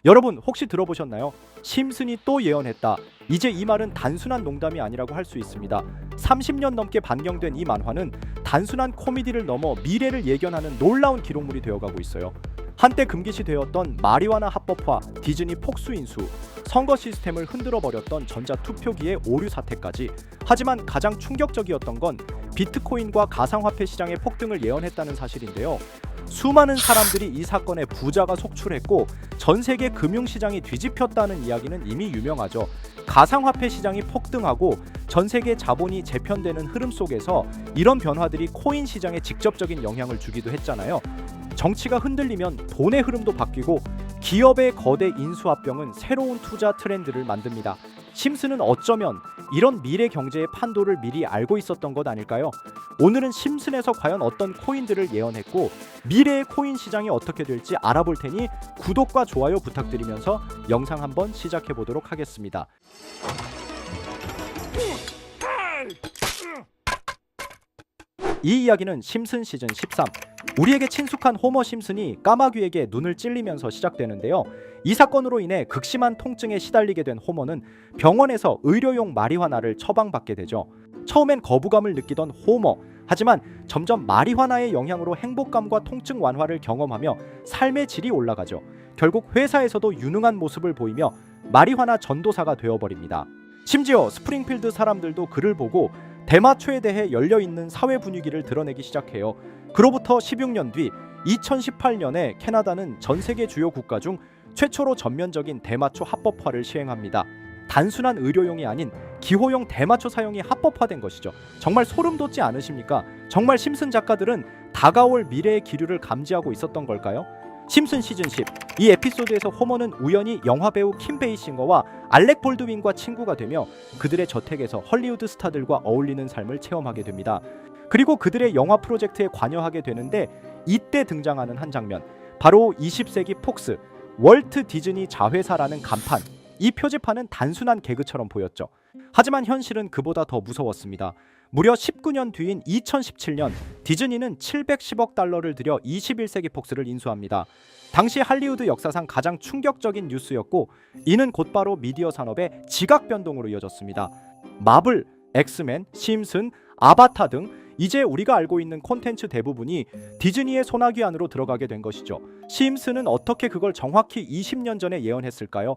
여러분 혹시 들어보셨나요? 심슨이 또 예언했다. 이제 이 말은 단순한 농담이 아니라고 할 수 있습니다. 30년 넘게 반경된 이 만화는 단순한 코미디를 넘어 미래를 예견하는 놀라운 기록물이 되어가고 있어요. 한때 금기시 되었던 마리화나 합법화, 디즈니 폭수 인수, 선거 시스템을 흔들어 버렸던 전자투표기의 오류 사태까지. 하지만 가장 충격적이었던 건 비트코인과 가상화폐 시장의 폭등을 예언했다는 사실인데요. 수많은 사람들이 이 사건에 부자가 속출했고 전 세계 금융시장이 뒤집혔다는 이야기는 이미 유명하죠. 가상화폐 시장이 폭등하고 전 세계 자본이 재편되는 흐름 속에서 이런 변화들이 코인 시장에 직접적인 영향을 주기도 했잖아요. 정치가 흔들리면 돈의 흐름도 바뀌고 기업의 거대 인수합병은 새로운 투자 트렌드를 만듭니다. 심슨은 어쩌면 이런 미래 경제의 판도를 미리 알고 있었던 것 아닐까요? 오늘은 심슨에서 과연 어떤 코인들을 예언했고 미래의 코인 시장이 어떻게 될지 알아볼 테니 구독과 좋아요 부탁드리면서 영상 한번 시작해 보도록 하겠습니다. 이 이야기는 심슨 시즌 13. 우리에게 친숙한 호머 심슨이 까마귀에게 눈을 찔리면서 시작되는데요. 이 사건으로 인해 극심한 통증에 시달리게 된 호머는 병원에서 의료용 마리화나를 처방받게 되죠. 처음엔 거부감을 느끼던 호머. 하지만 점점 마리화나의 영향으로 행복감과 통증 완화를 경험하며 삶의 질이 올라가죠. 결국 회사에서도 유능한 모습을 보이며 마리화나 전도사가 되어버립니다. 심지어 스프링필드 사람들도 그를 보고 대마초에 대해 열려있는 사회 분위기를 드러내기 시작해요. 그로부터 16년 뒤 2018년에 캐나다는 전 세계 주요 국가 중 최초로 전면적인 대마초 합법화를 시행합니다. 단순한 의료용이 아닌 기호용 대마초 사용이 합법화된 것이죠. 정말 소름 돋지 않으십니까? 정말 심슨 작가들은 다가올 미래의 기류를 감지하고 있었던 걸까요? 심슨 시즌 10. 이 에피소드에서 호머는 우연히 영화배우 킴 베이싱어와 알렉 볼드윈과 친구가 되며 그들의 저택에서 헐리우드 스타들과 어울리는 삶을 체험하게 됩니다. 그리고 그들의 영화 프로젝트에 관여하게 되는데 이때 등장하는 한 장면, 바로 20세기 폭스, 월트 디즈니 자회사라는 간판. 이 표지판은 단순한 개그처럼 보였죠. 하지만 현실은 그보다 더 무서웠습니다. 무려 19년 뒤인 2017년 디즈니는 710억 달러를 들여 21세기 폭스를 인수합니다. 당시 할리우드 역사상 가장 충격적인 뉴스였고 이는 곧바로 미디어 산업의 지각 변동으로 이어졌습니다. 마블, 엑스맨, 심슨, 아바타 등 이제 우리가 알고 있는 콘텐츠 대부분이 디즈니의 소나기 안으로 들어가게 된 것이죠. 심슨은 어떻게 그걸 정확히 20년 전에 예언했을까요?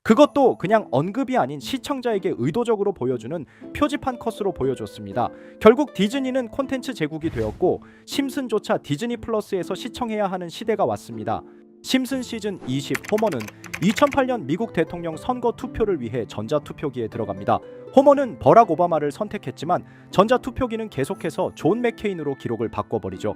그것도 그냥 언급이 아닌 시청자에게 의도적으로 보여주는 표지판 컷으로 보여줬습니다. 결국 디즈니는 콘텐츠 제국이 되었고 심슨조차 디즈니 플러스에서 시청해야 하는 시대가 왔습니다. 심슨 시즌 20 호머는 2008년 미국 대통령 선거 투표를 위해 전자투표기에 들어갑니다. 호머는 버락 오바마를 선택했지만 전자투표기는 계속해서 존 맥케인으로 기록을 바꿔버리죠.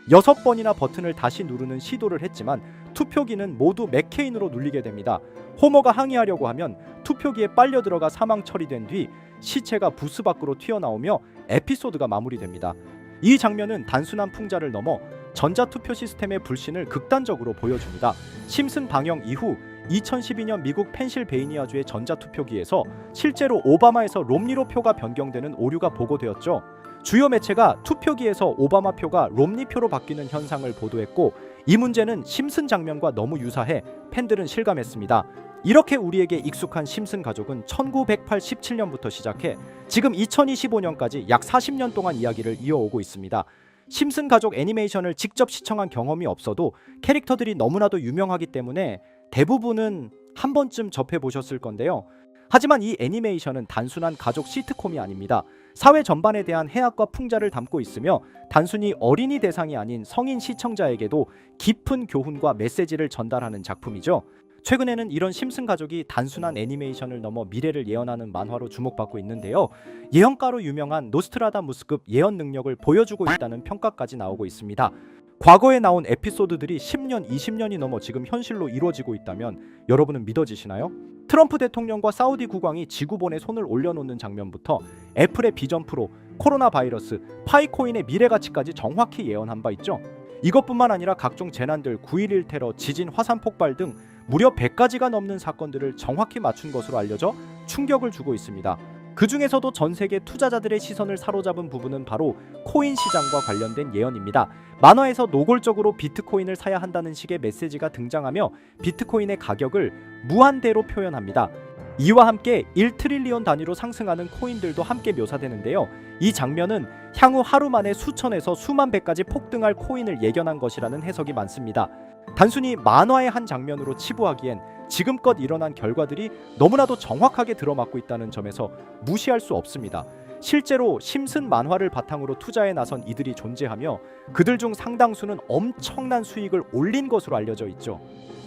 6번이나 버튼을 다시 누르는 시도를 했지만 투표기는 모두 맥케인으로 눌리게 됩니다. 호머가 항의하려고 하면 투표기에 빨려 들어가 사망 처리된 뒤 시체가 부스 밖으로 튀어나오며 에피소드가 마무리됩니다. 이 장면은 단순한 풍자를 넘어 전자투표 시스템의 불신을 극단적으로 보여줍니다. 심슨 방영 이후 2012년 미국 펜실베이니아주의 전자투표기에서 실제로 오바마에서 롬니로 표가 변경되는 오류가 보고되었죠. 주요 매체가 투표기에서 오바마 표가 롬니 표로 바뀌는 현상을 보도했고 이 문제는 심슨 장면과 너무 유사해 팬들은 실감했습니다. 이렇게 우리에게 익숙한 심슨 가족은 1987년부터 시작해 지금 2025년까지 약 40년 동안 이야기를 이어오고 있습니다. 심슨 가족 애니메이션을 직접 시청한 경험이 없어도 캐릭터들이 너무나도 유명하기 때문에 대부분은 한 번쯤 접해보셨을 건데요. 하지만 이 애니메이션은 단순한 가족 시트콤이 아닙니다. 사회 전반에 대한 해악과 풍자를 담고 있으며 단순히 어린이 대상이 아닌 성인 시청자에게도 깊은 교훈과 메시지를 전달하는 작품이죠. 최근에는 이런 심슨 가족이 단순한 애니메이션을 넘어 미래를 예언하는 만화로 주목받고 있는데요. 예언가로 유명한 노스트라다무스급 예언 능력을 보여주고 있다는 평가까지 나오고 있습니다. 과거에 나온 에피소드들이 10년, 20년이 넘어 지금 현실로 이루어지고 있다면 여러분은 믿어지시나요? 트럼프 대통령과 사우디 국왕이 지구본에 손을 올려놓는 장면부터 애플의 비전 프로, 코로나 바이러스, 파이코인의 미래 가치까지 정확히 예언한 바 있죠. 이것뿐만 아니라 각종 재난들, 9.11 테러, 지진, 화산 폭발 등 무려 100가지가 넘는 사건들을 정확히 맞춘 것으로 알려져 충격을 주고 있습니다. 그 중에서도 전 세계 투자자들의 시선을 사로잡은 부분은 바로 코인 시장과 관련된 예언입니다. 만화에서 노골적으로 비트코인을 사야 한다는 식의 메시지가 등장하며 비트코인의 가격을 무한대로 표현합니다. 이와 함께 1트릴리온 단위로 상승하는 코인들도 함께 묘사되는데요. 이 장면은 향후 하루 만에 수천에서 수만 배까지 폭등할 코인을 예견한 것이라는 해석이 많습니다. 단순히 만화의 한 장면으로 치부하기엔 지금껏 일어난 결과들이 너무나도 정확하게 들어맞고 있다는 점에서 무시할 수 없습니다. 실제로 심슨 만화를 바탕으로 투자에 나선 이들이 존재하며 그들 중 상당수는 엄청난 수익을 올린 것으로 알려져 있죠.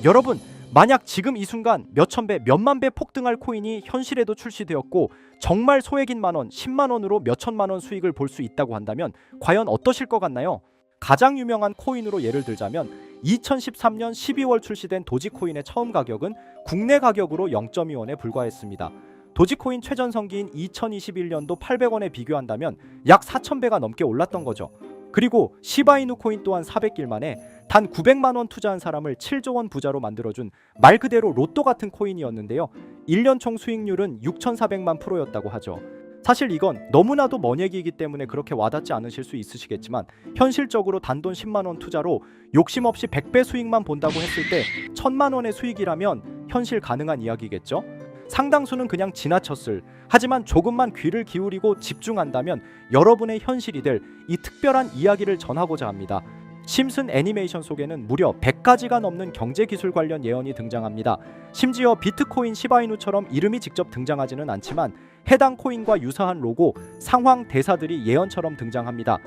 여러분, 만약 지금 이 순간 몇천 배, 몇만 배 폭등할 코인이 현실에도 출시되었고 정말 소액인 만원, 10만 원으로 몇천만 원 수익을 볼 수 있다고 한다면 과연 어떠실 것 같나요? 가장 유명한 코인으로 예를 들자면 2013년 12월 출시된 도지코인의 처음 가격은 국내 가격으로 0.2원에 불과했습니다. 도지코인 최전성기인 2021년도 800원에 비교한다면 약 4,000배가 넘게 올랐던 거죠. 그리고 시바이누 코인 또한 400일 만에 단 900만 원 투자한 사람을 7조 원 부자로 만들어준 말 그대로 로또 같은 코인이었는데요. 1년 총 수익률은 6,400만 %였다고 하죠. 사실 이건 너무나도 먼 얘기이기 때문에 그렇게 와닿지 않으실 수 있으시겠지만 현실적으로 단돈 10만 원 투자로 욕심 없이 100배 수익만 본다고 했을 때 1,000만 원의 수익이라면 현실 가능한 이야기겠죠? 상당수는 그냥 지나쳤을, 하지만 조금만 귀를 기울이고 집중한다면 여러분의 현실이 될 이 특별한 이야기를 전하고자 합니다. 심슨 애니메이션 속에는 무려 100가지가 넘는 경제기술 관련 예언이 등장합니다. 심지어 비트코인 시바이누처럼 이름이 직접 등장하지는 않지만 해당 코인과 유사한 로고, 상황, 대사들이 예언처럼 등장합니다.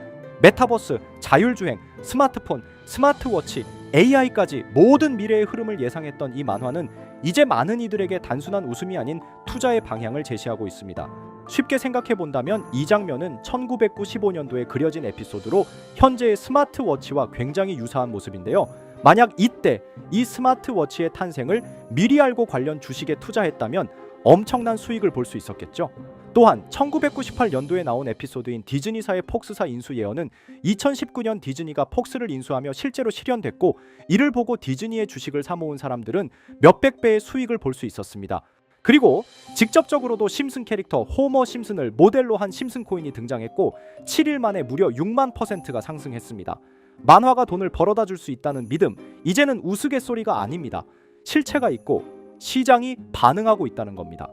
메타버스, 자율주행, 스마트폰, 스마트워치, AI까지 모든 미래의 흐름을 예상했던 이 만화는 이제 많은 이들에게 단순한 웃음이 아닌 투자의 방향을 제시하고 있습니다. 쉽게 생각해본다면 이 장면은 1995년도에 그려진 에피소드로 현재의 스마트워치와 굉장히 유사한 모습인데요. 만약 이때 이 스마트워치의 탄생을 미리 알고 관련 주식에 투자했다면 엄청난 수익을 볼 수 있었겠죠. 또한 1998년도에 나온 에피소드인 디즈니사의 폭스사 인수 예언은 2019년 디즈니가 폭스를 인수하며 실제로 실현됐고, 이를 보고 디즈니의 주식을 사모은 사람들은 몇백 배의 수익을 볼 수 있었습니다. 그리고 직접적으로도 심슨 캐릭터 호머 심슨을 모델로 한 심슨 코인이 등장했고 7일 만에 무려 6만 %가 상승했습니다. 만화가 돈을 벌어다 줄 수 있다는 믿음, 이제는 우스갯소리가 아닙니다. 실체가 있고 시장이 반응하고 있다는 겁니다.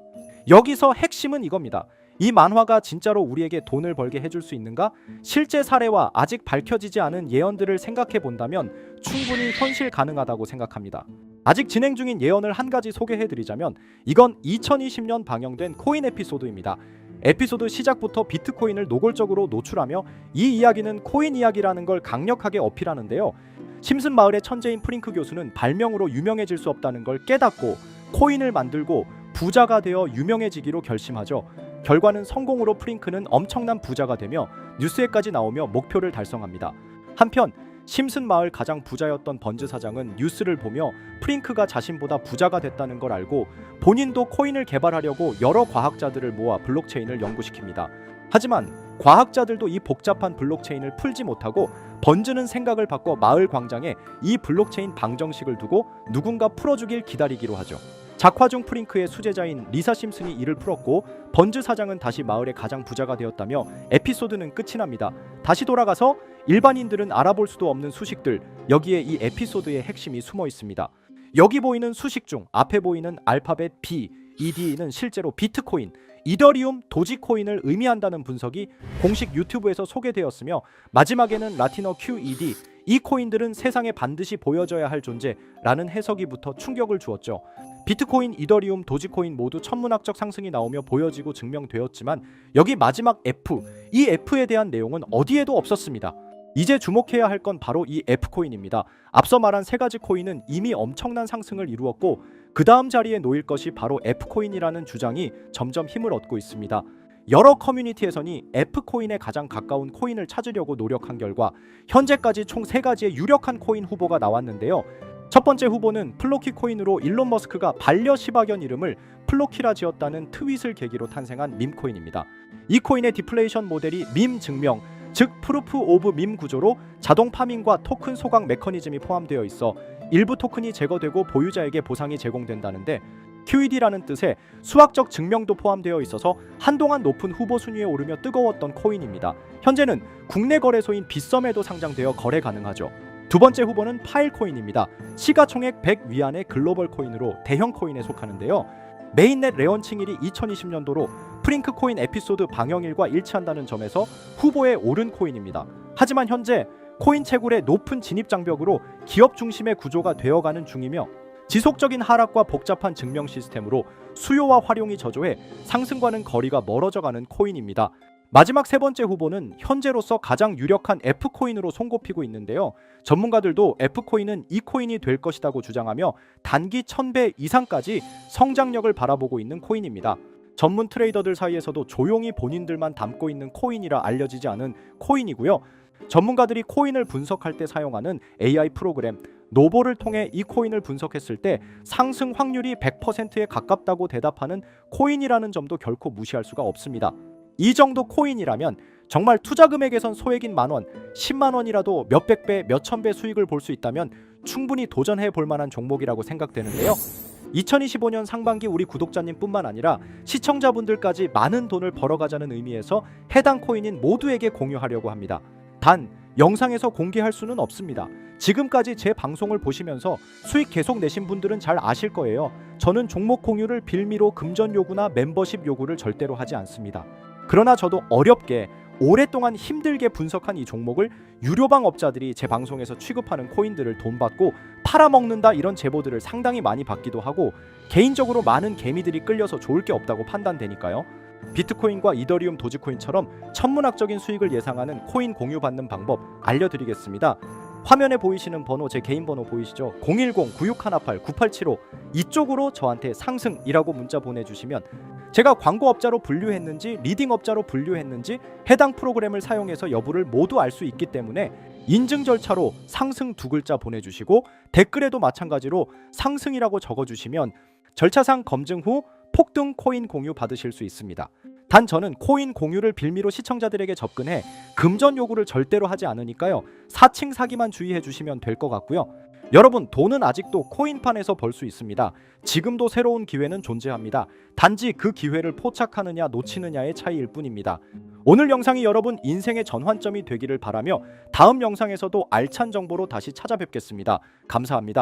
여기서 핵심은 이겁니다. 이 만화가 진짜로 우리에게 돈을 벌게 해줄 수 있는가? 실제 사례와 아직 밝혀지지 않은 예언들을 생각해 본다면 충분히 현실 가능하다고 생각합니다. 아직 진행 중인 예언을 한 가지 소개해드리자면 이건 2020년 방영된 코인 에피소드입니다. 에피소드 시작부터 비트코인을 노골적으로 노출하며 이 이야기는 코인 이야기라는 걸 강력하게 어필하는데요. 심슨 마을의 천재인 프링크 교수는 발명으로 유명해질 수 없다는 걸 깨닫고 코인을 만들고 부자가 되어 유명해지기로 결심하죠. 결과는 성공으로 프링크는 엄청난 부자가 되며 뉴스에까지 나오며 목표를 달성합니다. 한편 심슨 마을 가장 부자였던 번즈 사장은 뉴스를 보며 프링크가 자신보다 부자가 됐다는 걸 알고 본인도 코인을 개발하려고 여러 과학자들을 모아 블록체인을 연구시킵니다. 하지만 과학자들도 이 복잡한 블록체인을 풀지 못하고 번즈는 생각을 바꿔 마을 광장에 이 블록체인 방정식을 두고 누군가 풀어주길 기다리기로 하죠. 작화 중 프링크의 수제자인 리사 심슨이 이를 풀었고 번즈 사장은 다시 마을의 가장 부자가 되었다며 에피소드는 끝이 납니다. 다시 돌아가서 일반인들은 알아볼 수도 없는 수식들, 여기에 이 에피소드의 핵심이 숨어 있습니다. 여기 보이는 수식 중 앞에 보이는 알파벳 B, ED는 실제로 비트코인, 이더리움, 도지코인을 의미한다는 분석이 공식 유튜브에서 소개되었으며 마지막에는 라틴어 QED, 이 코인들은 세상에 반드시 보여져야 할 존재라는 해석이 붙어 충격을 주었죠. 비트코인, 이더리움, 도지코인 모두 천문학적 상승이 나오며 보여지고 증명되었지만 여기 마지막 F, 이 F에 대한 내용은 어디에도 없었습니다. 이제 주목해야 할 건 바로 이 F코인입니다. 앞서 말한 세 가지 코인은 이미 엄청난 상승을 이루었고 그 다음 자리에 놓일 것이 바로 F코인이라는 주장이 점점 힘을 얻고 있습니다. 여러 커뮤니티에서는 F코인에 가장 가까운 코인을 찾으려고 노력한 결과 현재까지 총 3가지의 유력한 코인 후보가 나왔는데요. 첫 번째 후보는 플로키 코인으로 일론 머스크가 반려 시바견 이름을 플로키라 지었다는 트윗을 계기로 탄생한 밈코인입니다. 이 코인의 디플레이션 모델이 밈 증명, 즉 프루프 오브 밈 구조로 자동 파밍과 토큰 소각 메커니즘이 포함되어 있어 일부 토큰이 제거되고 보유자에게 보상이 제공된다는데 QED라는 뜻의 수학적 증명도 포함되어 있어서 한동안 높은 후보 순위에 오르며 뜨거웠던 코인입니다. 현재는 국내 거래소인 빗썸에도 상장되어 거래 가능하죠. 두 번째 후보는 파일코인입니다. 시가총액 100 위안의 글로벌 코인으로 대형 코인에 속하는데요. 메인넷 레언칭일이 2020년도로 프링크 코인 에피소드 방영일과 일치한다는 점에서 후보에 오른 코인입니다. 하지만 현재 코인 채굴의 높은 진입 장벽으로 기업 중심의 구조가 되어가는 중이며 지속적인 하락과 복잡한 증명 시스템으로 수요와 활용이 저조해 상승과는 거리가 멀어져가는 코인입니다. 마지막 세 번째 후보는 현재로서 가장 유력한 F코인으로 손꼽히고 있는데요. 전문가들도 F코인은 이 코인이 될 것이라고 주장하며 단기 1000배 이상까지 성장력을 바라보고 있는 코인입니다. 전문 트레이더들 사이에서도 조용히 본인들만 담고 있는 코인이라 알려지지 않은 코인이고요. 전문가들이 코인을 분석할 때 사용하는 AI 프로그램 노보를 통해 이 코인을 분석했을 때 상승 확률이 100%에 가깝다고 대답하는 코인이라는 점도 결코 무시할 수가 없습니다. 이 정도 코인이라면 정말 투자 금액에선 소액인 만원, 10만 원이라도 몇백 배, 몇천 배 수익을 볼 수 있다면 충분히 도전해 볼 만한 종목이라고 생각되는데요. 2025년 상반기 우리 구독자님뿐만 아니라 시청자분들까지 많은 돈을 벌어가자는 의미에서 해당 코인인 모두에게 공유하려고 합니다. 단 영상에서 공개할 수는 없습니다. 지금까지 제 방송을 보시면서 수익 계속 내신 분들은 잘 아실 거예요. 저는 종목 공유를 빌미로 금전 요구나 멤버십 요구를 절대로 하지 않습니다. 그러나 저도 어렵게 오랫동안 힘들게 분석한 이 종목을 유료방 업자들이 제 방송에서 취급하는 코인들을 돈 받고 팔아먹는다 이런 제보들을 상당히 많이 받기도 하고 개인적으로 많은 개미들이 끌려서 좋을 게 없다고 판단되니까요. 비트코인과 이더리움 도지코인처럼 천문학적인 수익을 예상하는 코인 공유 받는 방법 알려드리겠습니다. 화면에 보이시는 번호, 제 개인 번호 보이시죠? 010-9618-9875 이쪽으로 저한테 상승이라고 문자 보내주시면 제가 광고업자로 분류했는지 리딩업자로 분류했는지 해당 프로그램을 사용해서 여부를 모두 알 수 있기 때문에 인증 절차로 상승 두 글자 보내주시고 댓글에도 마찬가지로 상승이라고 적어주시면 절차상 검증 후 폭등 코인 공유 받으실 수 있습니다. 단 저는 코인 공유를 빌미로 시청자들에게 접근해 금전 요구를 절대로 하지 않으니까요. 사칭 사기만 주의해 주시면 될 것 같고요. 여러분, 돈은 아직도 코인판에서 벌 수 있습니다. 지금도 새로운 기회는 존재합니다. 단지 그 기회를 포착하느냐 놓치느냐의 차이일 뿐입니다. 오늘 영상이 여러분 인생의 전환점이 되기를 바라며 다음 영상에서도 알찬 정보로 다시 찾아뵙겠습니다. 감사합니다.